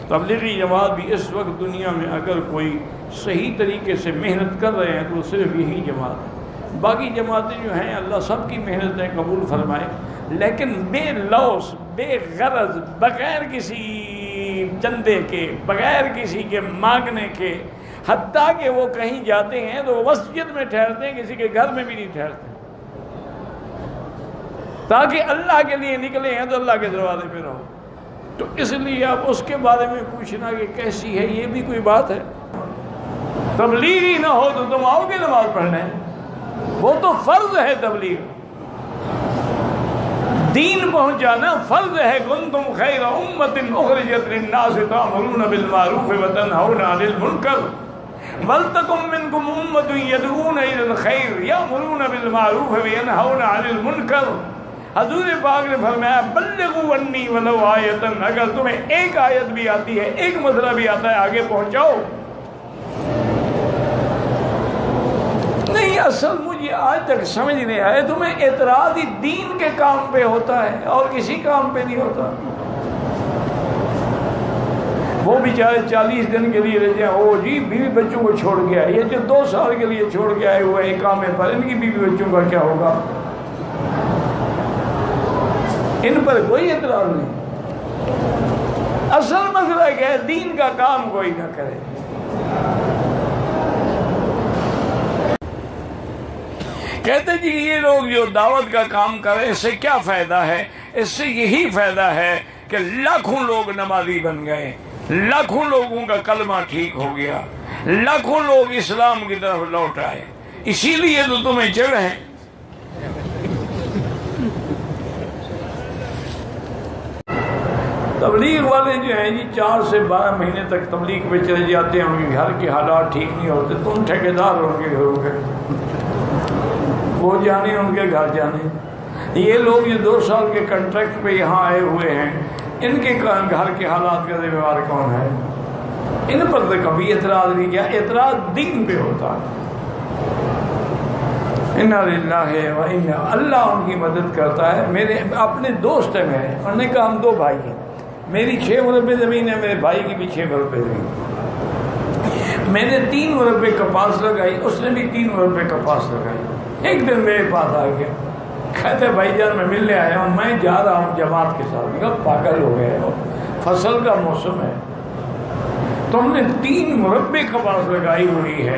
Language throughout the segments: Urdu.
تبلیغی جماعت بھی اس وقت دنیا میں اگر کوئی صحیح طریقے سے محنت کر رہے ہیں تو صرف یہی جماعت ہے۔ باقی جماعتیں جو ہیں اللہ سب کی محنتیں قبول فرمائے، لیکن بے لوث، بے غرض، بغیر کسی چندے کے، بغیر کسی کے مانگنے کے، حتیٰ کہ وہ کہیں جاتے ہیں تو مسجد میں ٹھہرتے ہیں، کسی کے گھر میں بھی نہیں ٹھہرتے، تاکہ اللہ کے لیے نکلے ہیں تو اللہ کے دروازے پہ رہو۔ تو اس لیے اب اس کے بارے میں پوچھنا کہ کیسی ہے، یہ بھی کوئی بات ہے؟ تبلیغی نہ ہو تو تم آؤ گے نماز پڑھنے؟ وہ تو فرض ہے، تبلیغ دین پہنچانا فرض ہے۔ کنتم خیر امۃ اخرجت للناس تأمرون بالمعروف وتنہون عن المنکر ولتکن منکم امۃ یدعون الی الخیر یأمرون بالمعروف وینہون عن المنکر۔ حضور پاک نے فرمایا بلغوا انی ولو آیۃ، اگر تمہیں ایک آیت بھی آتی ہے، ایک مسئلہ بھی آتا ہے، آگے پہنچاؤ۔ نہیں، اصل مجھے آج تک سمجھ نہیں آئے، تمہیں اعتراض ہی دین کے کام پہ ہوتا ہے اور کسی کام پہ نہیں ہوتا۔ وہ بیچارے 40 دن کے لیے رہتے ہیں، او جی بیوی بچوں کو چھوڑ گیا، یہ جو 2 سال کے لیے چھوڑ کے آئے ہوئے اقامے پر، ان کی بیوی بچوں کا کیا ہوگا؟ ان پر کوئی اعتراض نہیں۔ اصل مسئلہ کیا ہے؟ دین کا کام کوئی نہ کرے۔ کہتے جی یہ لوگ جو دعوت کا کام کریں اس سے کیا فائدہ ہے؟ اس سے یہی فائدہ ہے کہ لاکھوں لوگ نمازی بن گئے، لاکھوں لوگوں کا کلمہ ٹھیک ہو گیا، لاکھوں لوگ اسلام کی طرف لوٹ آئے، اسی لیے تو تمہیں چڑھ ہے۔ تبلیغ والے جو ہیں جی 4 سے 12 مہینے تک تبلیغ پہ چلے جاتے ہیں، ان کے گھر کے حالات ٹھیک نہیں ہوتے، تم ٹھیکیدار ان کے گھروں کے، وہ جانے ان کے گھر جانے۔ یہ لوگ جو 2 سال کے کنٹریکٹ پہ یہاں آئے ہوئے ہیں، ان کے گھر کے حالات کا ذمہ دار کون ہے؟ ان پر تو کبھی اعتراض نہیں کیا، اعتراض دین پہ ہوتا ہے۔ انا للہ و انا، اللہ ان کی مدد کرتا ہے۔ میرے اپنے دوست ہیں میرے، انہوں نے کہا ہم 2 بھائی ہیں، میری 6 مربع زمین ہے، میرے بھائی کی بھی 6 مربع زمین، میں نے 3 مربع کپاس لگائی، اس نے بھی 3 مربع کپاس لگائی۔ ایک دن میرے پاس آ گیا، کہتے بھائی جان میں ملنے آیا ہوں، میں جا رہا ہوں جماعت کے ساتھ۔ میں کہا پاگل ہو گئے ہو، فصل کا موسم ہے، تم نے 3 مربع کپاس لگائی ہوئی ہے،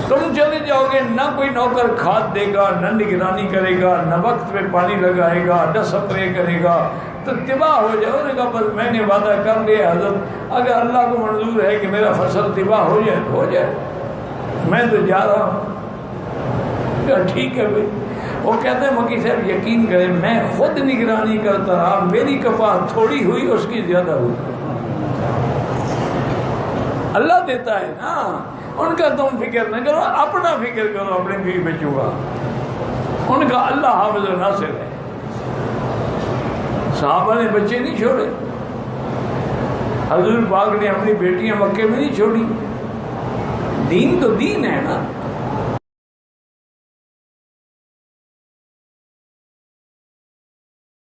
تم چلے جاؤ گے، نہ کوئی نوکر کھاد دے گا، نہ نگرانی کرے گا، نہ وقت پہ پانی لگائے گا، نہ سپرے کرے گا، تو تباہ ہو جائے۔ انہوں نے کہا بس میں نے وعدہ کر لیا حضرت، اگر اللہ کو منظور ہے کہ میرا فصل تباہ ہو جائے تو ہو جائے، میں تو جا رہا ہوں۔ ٹھیک ہے بھائی۔ وہ کہتے ہیں مکی صاحب یقین کریں میں خود نگرانی کرتا رہا، میری کپاس تھوڑی ہوئی، اس کی زیادہ ہوئی۔ اللہ دیتا ہے نا، ان کا تم فکر نہ کرو، اپنا فکر کرو، اپنے بیوی بچوں کا، ان کا اللہ حافظ و ناصر ہے۔ صحابہ نے بچے نہیں چھوڑے، حضور پاک نے اپنی بیٹیاں مکے میں نہیں چھوڑی۔ دین تو دین ہے نا۔